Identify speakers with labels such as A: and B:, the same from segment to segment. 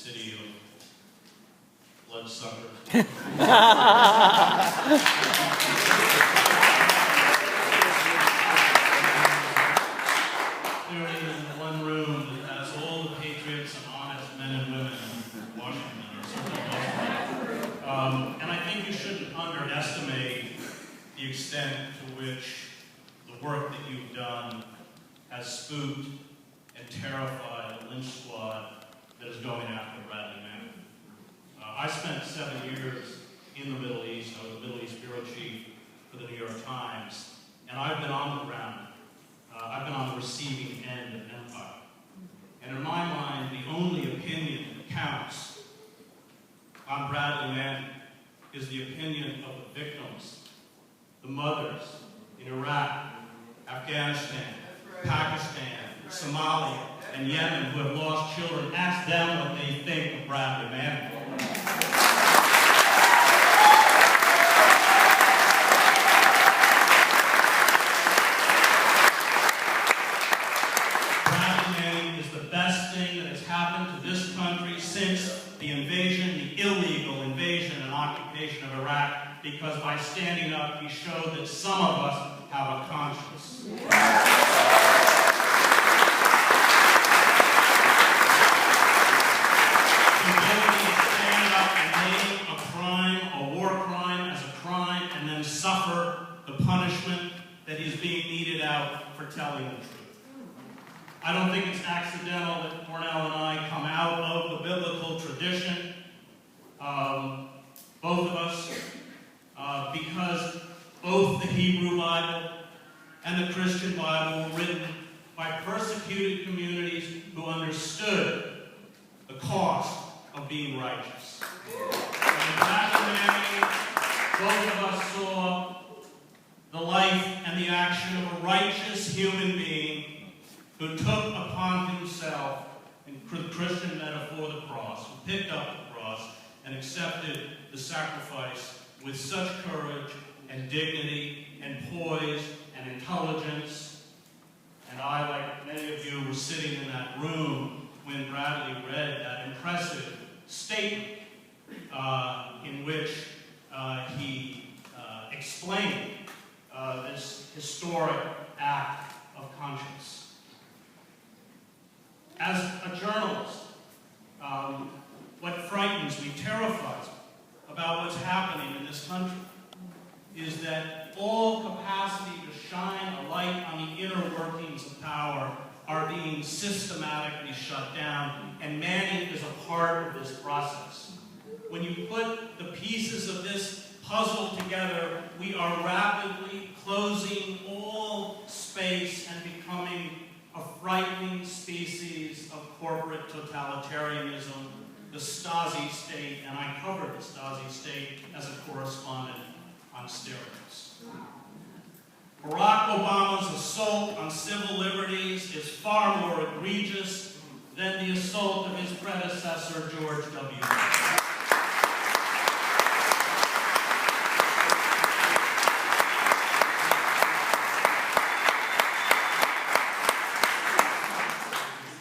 A: city of bloodsuckers. Clearly in one room that has all the patriots and honest men and women in Washington, or certainly most of them. And I think you shouldn't underestimate the extent to which the work that you've done has spooked and terrified the lynch squad that is going after Bradley Manning. I spent 7 years in the Middle East. I was the Middle East bureau chief for the New York Times, and I've been on the ground. I've been on the receiving end of empire. And in my mind, the only opinion that counts on Bradley Manning is the opinion of the victims, the mothers in Iraq, Afghanistan, Pakistan, Somalia, and Yemen who have lost children. Ask them what they think of Bradley Manning. Bradley Manning is the best thing that has happened to this country since the invasion, the illegal invasion and occupation of Iraq, because by standing up, he showed that some of us have a conscience. The ability to stand up and name a crime, a war crime, as a crime, and then suffer the punishment that is being meted out for telling the truth. I don't think it's accidental that Cornell and I come out of the biblical tradition, both of us, because both the Hebrew Bible and the Christian Bible were written by persecuted communities who understood the cost of being righteous. And in Bradley Manning, both of us saw the life and the action of a righteous human being who took upon himself, in the Christian metaphor, the cross, who picked up the cross and accepted the sacrifice with such courage and dignity and poise and intelligence. And I, like many of you, were sitting in that room when Bradley read that impressive statement in which he explained this historic act of conscience. As a journalist, what frightens me, terrifies me about what's happening in this country is that all capacity to shine a light on the inner workings of power are being systematically shut down, and Manning is a part of this process. When you put the pieces of this puzzle together, we are rapidly closing all space and becoming a frightening species of corporate totalitarianism, the Stasi state, and I covered the Stasi state as a correspondent on steroids. Barack Obama's assault on civil liberties is far more egregious than the assault of his predecessor, George W. Bush.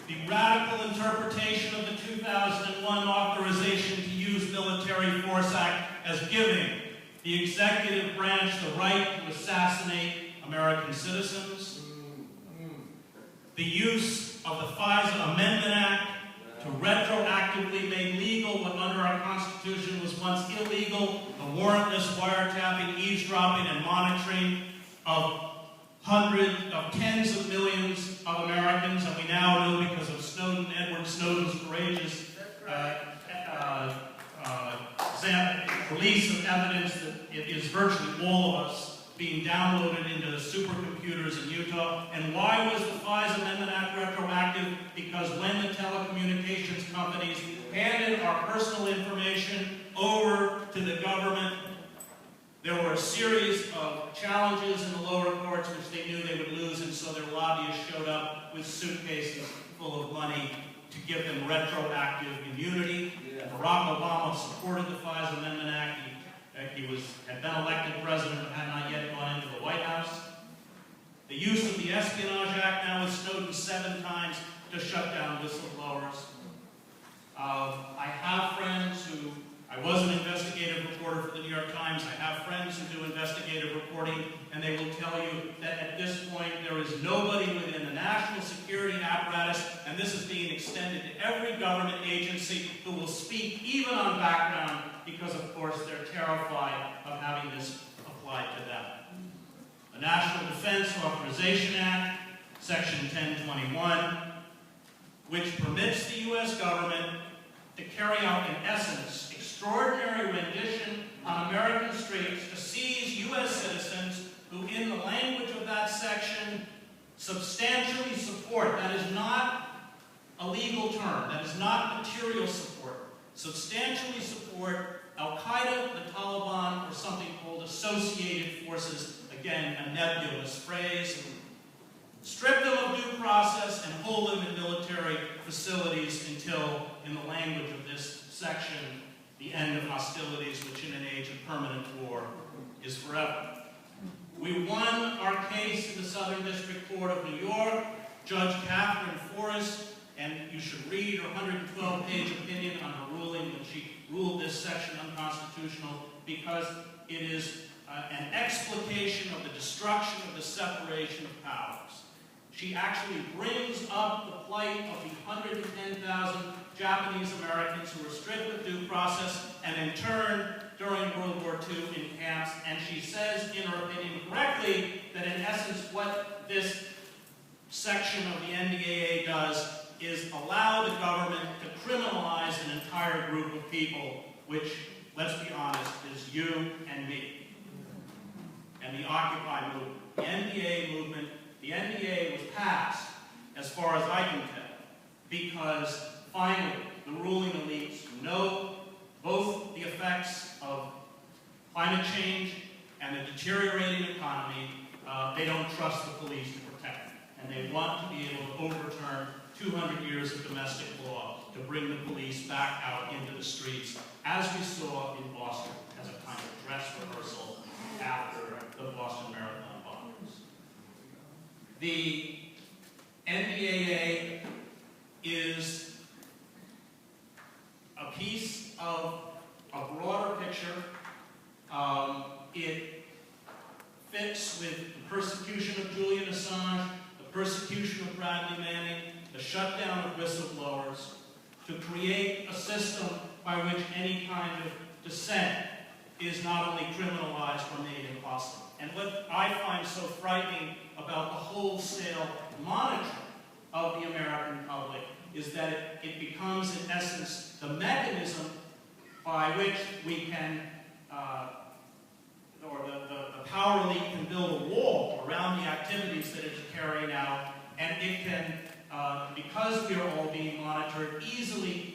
A: The radical interpretation of the 2001 Authorization to Use Military Force Act as giving the executive branch the right to assassinate American citizens, the use of the FISA Amendment Act to retroactively make legal what under our Constitution was once illegal, the warrantless wiretapping, eavesdropping, and monitoring of tens of millions of Americans, and we now know because of Edward Snowden's courageous release of evidence that it is virtually all of us being downloaded into the supercomputers in Utah. And why was the FISA Amendment Act retroactive? Because when the telecommunications companies handed our personal information over to the government, there were a series of challenges in the lower courts which they knew they would lose, and so their lobbyists showed up with suitcases full of money to give them retroactive immunity. Barack Obama supported the FISA Amendment Act. He had been elected president but had not yet gone into the White House. The use of the Espionage Act now with Snowden 7 times to shut down whistleblowers. I every government agency who will speak even on background because, of course, they're terrified of having this applied to them. The National Defense Authorization Act, Section 1021, which permits the U.S. government to carry out, in essence, extraordinary rendition on American streets to seize U.S. citizens who, in the language of that section, substantially support. That is not a legal term. That is not material support. Substantially support Al-Qaeda, the Taliban, or something called associated forces. Again, a nebulous phrase. Strip them of due process and hold them in military facilities until, in the language of this section, the end of hostilities, which in an age of permanent war is forever. We won our case in the Southern District Court of New York. Judge Catherine Forrest, and you should read her 112-page opinion on her ruling when she ruled this section unconstitutional, because it is an explication of the destruction of the separation of powers. She actually brings up the plight of the 110,000 Japanese Americans who were stripped of due process and interned during World War II in camps, and she says, in her opinion correctly, that in essence what this section of the NDAA does is allow the government to criminalize an entire group of people, which, let's be honest, is you and me, and the Occupy movement. The NDAA was passed, as far as I can tell, because finally the ruling elites know both the effects of climate change and the deteriorating economy. They don't trust the police to protect them, and they want to be able to overturn 200 years of domestic law to bring the police back out into the streets, as we saw in Boston as a kind of dress rehearsal after the Boston Marathon bombings. The NDAA is a piece of a broader picture. It fits with the persecution of Julian Assange, the persecution of Bradley Manning, the shutdown of whistleblowers, to create a system by which any kind of dissent is not only criminalized or made impossible. And what I find so frightening about the wholesale monitoring of the American public is that it becomes, in essence, the mechanism by which we can, or the power elite can build a wall around the activities that it's carrying out, and it can, because we are all being monitored, easily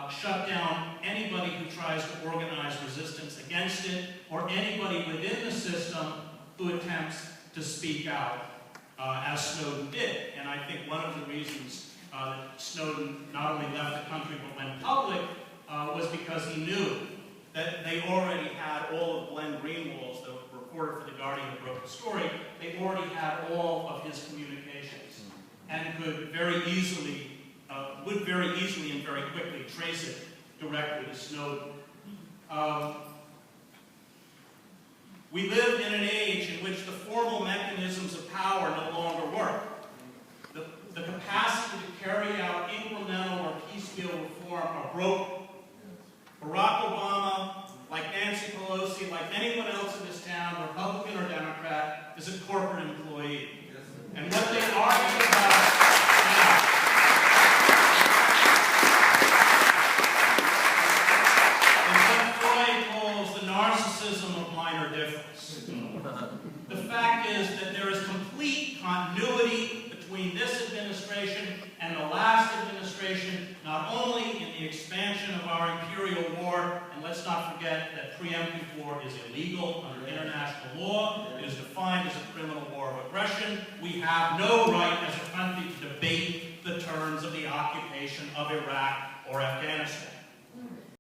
A: shut down anybody who tries to organize resistance against it, or anybody within the system who attempts to speak out, as Snowden did. And I think one of the reasons that Snowden not only left the country but went public was because he knew that they already had all of Glenn Greenwald's, the reporter for The Guardian who broke the story, they already had all of his communications and could very easily, would very easily and very quickly trace it directly to Snowden. We live in an age in which the formal mechanisms of power no longer work. The capacity to carry out incremental or piecemeal reform are broken. Barack Obama, like Nancy Pelosi, like anyone else in this town, Republican or Democrat, is a corporate employee. And what they argue about now is what Freud calls the narcissism of minor difference. The fact is that there is complete continuity between this administration and the last administration, not only in the expansion of our imperial war, and let's not forget that preemptive war is illegal under international law. It is defined as a criminal war of aggression. We have no right as a country to debate the terms of the occupation of Iraq or Afghanistan.